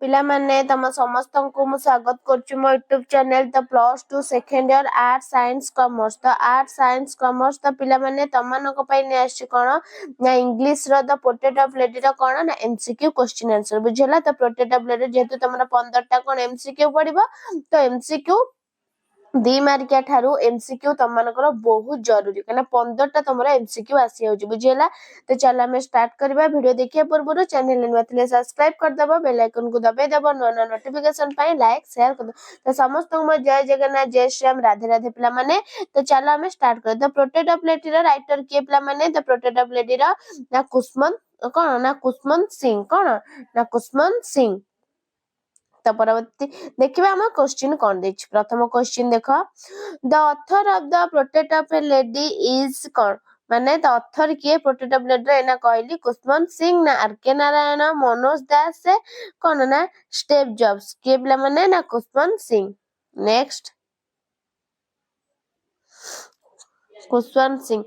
पिला माने तम समस्त को मु स्वागत करछु मो YouTube channel the plus 2 second year art science commerce तो आर्ट साइंस कॉमर्स तो पिला माने तमन को पई ने आछि कोन ना इंग्लिश रो द पोर्ट्रेट ऑफ लेडी रो कोन ना MCQ क्वेश्चन आंसर बुझला तो पोर्ट्रेट ऑफ लेडी जेतु तमरा 15 टा कोन MCQ पड़िबो तो MCQ 2 मार्किया ठारू MCQ तम मानकर बहुत जरूरी कहना 15 टा तमरा MCQ आसी होची बुझियला तो चल हम स्टार्ट करबा वीडियो देखिया पूर्व चैनल नथले सब्सक्राइब कर दबो बेल आइकन को दबे दबो नो नोटिफिकेशन पाई लाइक शेयर कर तो समस्त को जय जगन्नाथ जय श्री राम राधे राधे पिला माने तो चल हम स्टार्ट कर द प्रोटेक्ट ऑफ लेडी रो राइटर के पिला माने द प्रोटेक्ट ऑफ लेडी रो ना कुष्मन सिंह कोन ना कुष्मन सिंह तो परवर्ती देखिबा हम क्वेश्चन कोन देछि प्रथम क्वेश्चन देखो the author of the portrait of a lady is कोन माने द ऑथर के प्रोटेक्ट ऑफ लेडी एना कहली कुष्मन सिंह ना आरके नारायण मनोज दास कोन ना स्टेप जॉब्स के बला माने ना कुष्मन सिंह नेक्स्ट कुष्मन सिंह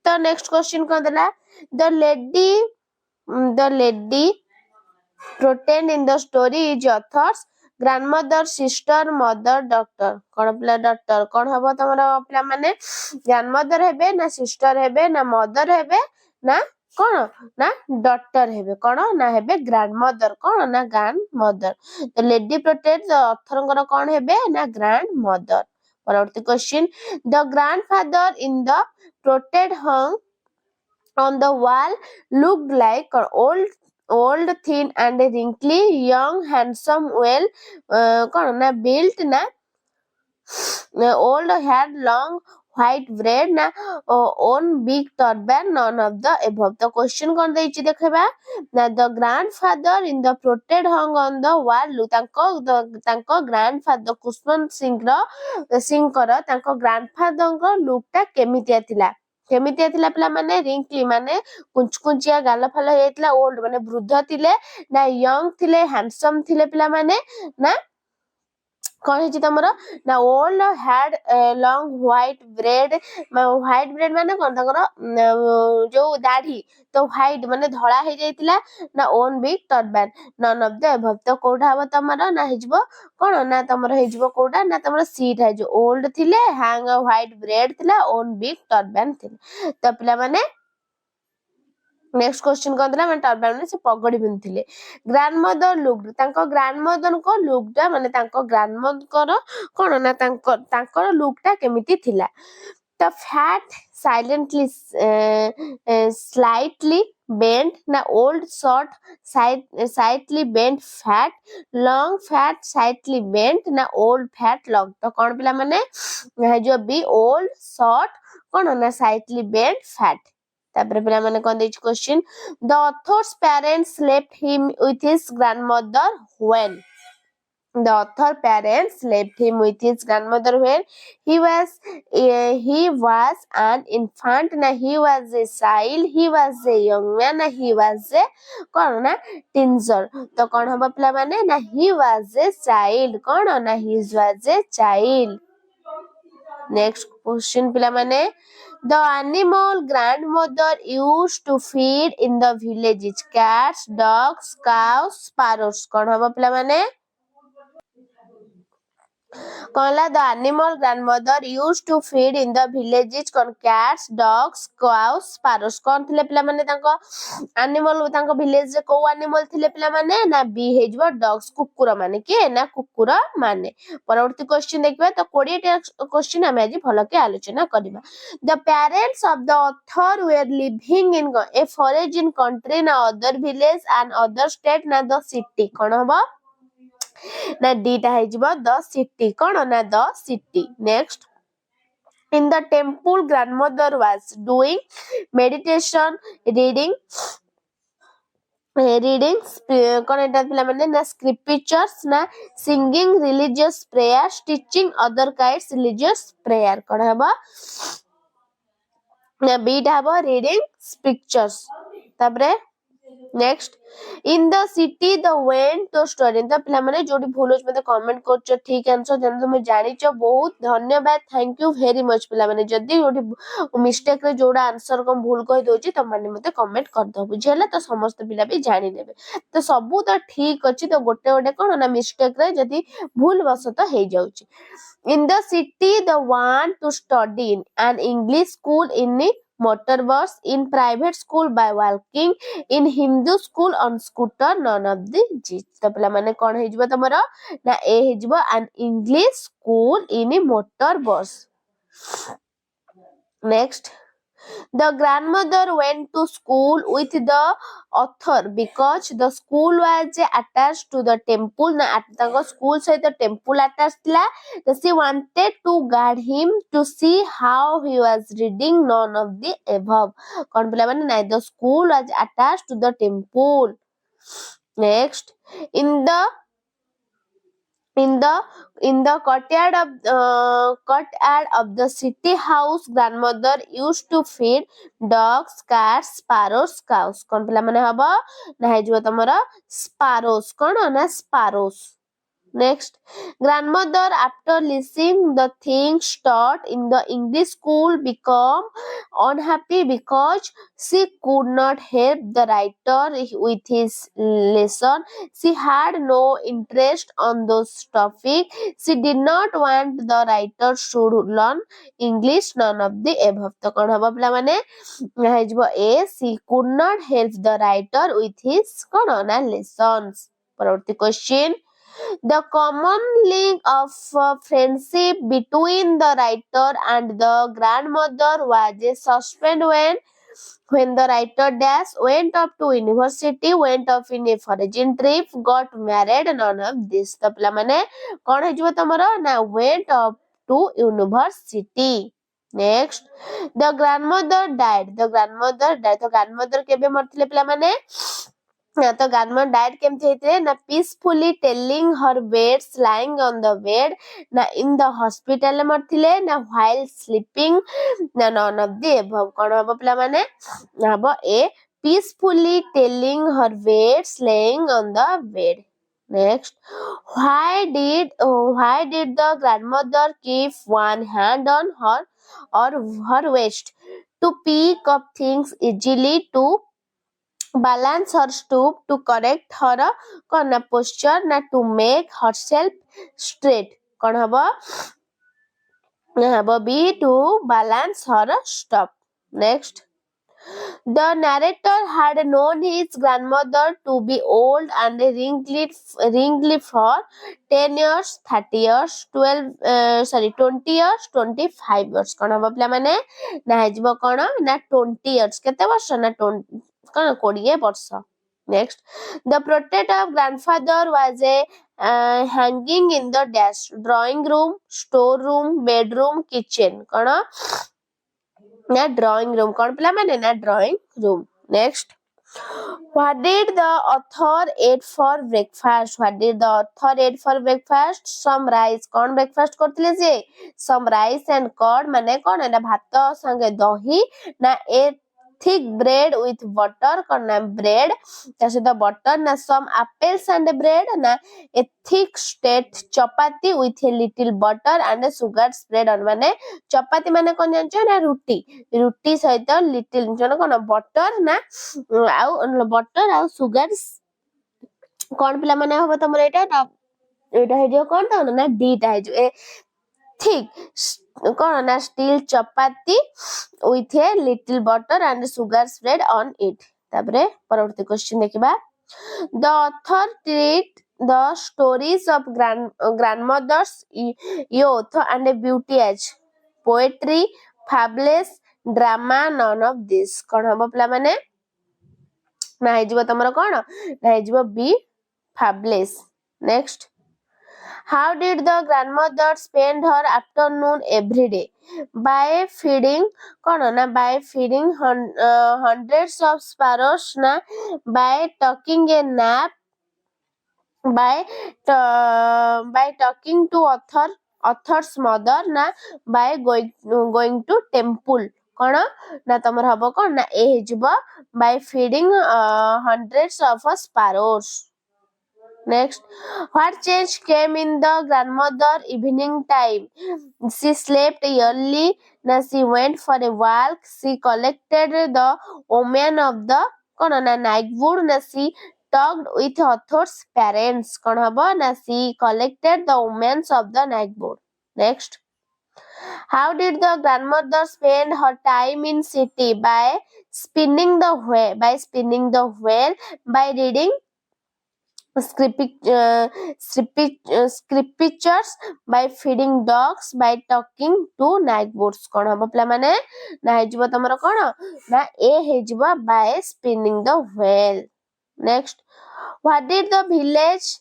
तो नेक्स्ट क्वेश्चन कोन देला the lady portrayed in the story is author's grandmother sister mother doctor कोन प्ले डॉक्टर कोन हबो तमरा प्ले माने ग्रैंडमदर हेबे ना सिस्टर हेबे ना मदर हेबे ना कोन ना डॉक्टर हेबे कोन ना हेबे ग्रैंडमदर कोन ना grandmother the lady portrayed the author कोन हेबे ना ग्रैंडमदर परवर्ती क्वेश्चन the grandfather in the portrait hung on the wall looked like an old thin and wrinkly young handsome well na built na old had long white braid na own big turban none of the above the question kon deichi dekheba na the grandfather in the protected hung on the wall look tanko grandfather kushman singh kara tanko grandfather ko look ta kemitia thila केमितिया थिला पिला माने रिंकली माने कुंचकुंचिया गाल फल हेतला old माने वृद्ध थिले ना यंग थिले हैंडसम थिले पिला माने ना कोन हेची तमरो ना old had long white bread माने कोन तकर जो दाढ़ी तो व्हाइट माने धळा हे जायतिला ना on big turban none of the above तो कोडा हबो तमरो ना हेजबो कोन ना तमरो हेजबो कोडा ना तमरो सीट है जो ओल्ड थिले हैंग व्हाइट ब्रेड थिला ओन बिग टर्बान थिले तो पिला माने नेक्स्ट क्वेश्चन कोन दिला माने टर्बान माने से पगड़ी पिनथिले ग्रैंडमदर लुक तांको ग्रैंडमदर को लुकटा माने तांको ग्रैंडमदर कोन ना तांको लुकटा केमिति थिला the fat silently slightly bent na old short slightly bent fat long fat slightly bent na old fat long तो कौन पिला माने जो भी old short कौन ना slightly bent fat तापर पिला माने कोन देछ question the author's parents left him with his grandmother when the author parents left him with his grandmother when he was an infant na he was a child he was a young man na he was a kon na teenager to kon hoba pila mane na he was a child kon na he was a child next question pila mane the animal grandmother used to feed in the villages cats dogs cows sparrows kon hoba pila mane कहला the animal grandmother used to feed in the villages con cats dogs cows sparrows कोन थिले पिला माने तांको animal तांको village रे को animal थिले पिला माने ना बी हेजबो डॉग्स कुकुर माने के ना कुकुर माने परवर्ती क्वेश्चन देखबे तो 20 टा क्वेश्चन हम आज भलो के आलोचना करबा the parents of the author were living in a foreign country na other village and other state na the city कोन होबो ना डीटा हेजिबो द सिटी कोन ना the city next in the temple grandmother was doing meditation reading कोन एटा पिला माने ना scriptures ना singing religious prayers teaching other kinds religious prayer कोन हबो ना beta हबो reading scriptures तापरे next in the city the went to study तो पिला माने जोडी भूल होछ मते कमेंट करछ ठीक आंसर जन तुम जानिछ बहुत धन्यवाद थैंक यू वेरी मच पिला माने जदी जोडी मिस्टेक रे जोडा आंसर को भूल कहि दोछि त माने मते कमेंट कर दो बुझियला तो समस्त पिला भी जानि लेबे तो सब तो ठीक अछि तो गोटे गोटे कोन ना मिस्टेक रे जदी भूल वसत हे जाउछि in the city the want to study in an English school in motor bus in private school by walking in Hindu school on scooter none of the तो पिला माने कोन हे जिवो तमरो ना ए हे जिवो an English school in a motor bus next the grandmother went to school with the author because the school was attached to the temple na the school said the temple attached la so she wanted to guide him to see how he was reading none of the above kon pila mane na the school was attached to the temple next in the in the courtyard of the city house grandmother used to feed dogs cats sparrows cows kon pila mane haba na he jibo tamara sparrows kon na sparrows next grandmother after listening the things taught in the English school become unhappy because she could not help the writer with his lesson she had no interest on those topics she did not want the writer should learn English none of the above to kon haba pila mane he jibo a she could not help the writer with his kon na lessons parvarti question the common link of friendship between the writer and the grandmother was suspended when the writer dash went up to university went off in a foreign trip got married none of this तो पिला माने कोन हे जिवो तमरो ना went up to university next the grandmother died तो grandmother केबे मरथिले पिला माने तो grandmother died केमते हेतरे ना peacefully telling her beds lying on the bed ना in the hospital मरथिले ना while sleeping ना none of the above कोन हबो पिला माने ना हबो a peacefully telling her beds laying on the bed next why did the grandmother keep one hand on her or her waist to pick up things easily to balance her stoop to correct her kon posture na to make herself straight kon habo na habo b to balance her stoop next the narrator had known his grandmother to be old and wrinkly for 10 years 30 years 20 years 25 years kon habo pila mane na hejibo kon na 20 years kete barsh na 20 kon 20 ବର୍ଷ next the portrait of grandfather was a hanging in the dash drawing room store room bedroom kitchen kon na drawing room kon pila mane na drawing room next what did the author ate for breakfast some rice kon breakfast करथिले जे some rice and curd माने कोन ना भात संगे दही ना a thick bread with butter kon na bread तासे the butter na some apples and bread na a thick straight chapati with a little butter and a sugar spread on माने चपाती माने कोन जानछ ना रुटी सहित लिटिल जन कोन बटर ना आउ butter आउ सुगर कोन पिला माने होबो तमर एटा हे जो कोन त ना डीटा हे जो ए ठीक कोन ना steel chapati with a little butter and sugar spread on it तापरे परवर्ती क्वेश्चन देखिबा the author treat the stories of grandmothers youth and beauty as poetry fables drama none of this कोन हबो पिला माने ना हे जिवो तमरो कोन ना हे जिवो B fables next how did the grandmother spend her afternoon every day by feeding kono na by feeding hundreds of sparrows na by taking a nap by talking to author's mother na by going to temple कौन ना तमर हबो कौन ना ए हेजिबो by feeding hundreds of sparrows. Next, what change came in the grandmother evening time? She slept early. Na she went for a walk. She collected the omen of the कौन ना night wood. ना she talked with author's parents. कौन हबो ना she collected the omens of the night wood. Next, how did the grandmother spend her time in city? By spinning the wheel. By spinning the wheel. By reading scriptures, by feeding dogs, by talking to neighbors. कौन हम पिला माने ना हेजिबो तमरो कौन ना ए हेजिबो by spinning the wheel. Next, what did the village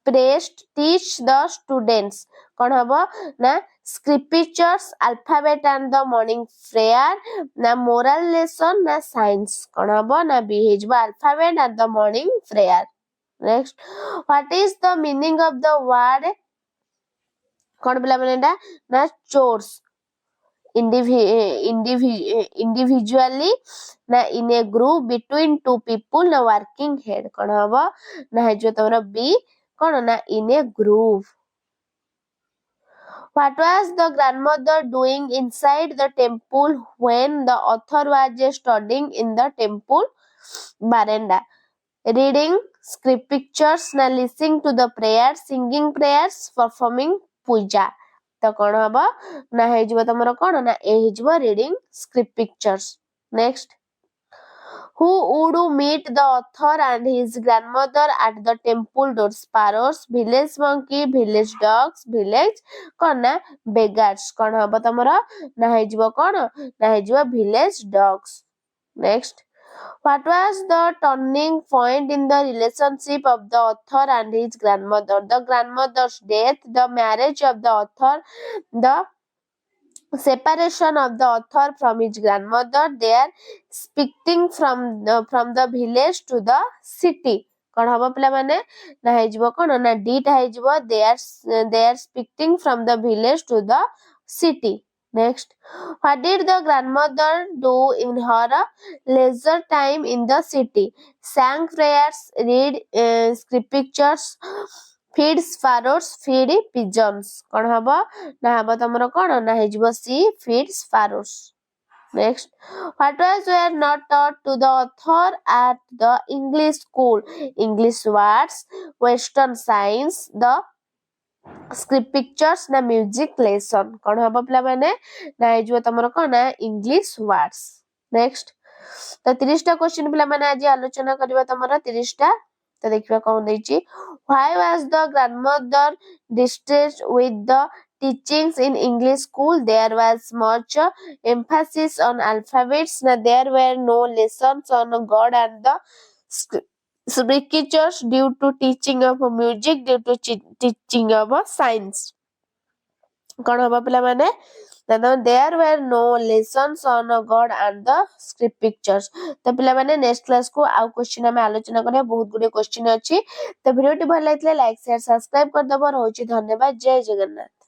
priest teach the students? कौन हबो ना scriptures, alphabet and the morning prayer, ना moral lesson, ना science. कौन हबो ना B हेजिबो alphabet and the morning prayer. Next, what is the meaning of the word कौन पिला माने ना chores? Individually ना in a group between two people ना working head. कौन हबो ना हेजो तमरा बी कौन ना in a group. What was the grandmother doing inside the temple when the author was studying in the temple veranda? Reading scriptures, ना listening to the prayers, singing prayers, performing puja. तो कौन हबो ना हेजिबो तमरो कौन ना ए हेजिबो reading scriptures. Next, who would meet the author and his grandmother at the temple door? Sparrows, village monkey, village dogs, village कौन ना beggars. कौन हबो तमरो ना हेजिबो कौन ना हेजिबो village dogs. Next, what was the turning point in the relationship of the author and his grandmother? The grandmother's death, the marriage of the author, the separation of the author from his grandmother, their speaking from the village to the city. कौन हबो पिला माने ना हेजिबो कौन ना डीटा हेजिबो they are speaking from the village to the city. Next, what did the grandmother do in her leisure time in the city? Sang prayers, read scriptures, feed sparrows, feed pigeons. कौन हबो ना हबो तमरो कौन ना हेजिबो she feeds sparrows. Next, what was were not taught to the author at the English school? English words, Western science, the scriptures ना music lesson. कौन हबो पिला माने ना हेजिबो तमरो कौन ना English words. Next, तो 30 टा क्वेश्चन पिला माने आज आलोचना करबा तमरो 30 टा तो देखिबा कोन देछि. Why was the grandmother distressed with the teachings in English school? There was much emphasis on alphabets. There were no lessons on God and the scriptures due to teaching of music, due to teaching of science. कौन हबो पिला माने there were no lessons on God and the scriptures. तो पिला माने next class को आउ question हम आलोचना करिया. बहुत गुडे क्वेश्चन अछि. तो वीडियो टी भल लाइक शेयर सब्सक्राइब कर दबो. रहउची धन्यवाद. जय जगन्नाथ.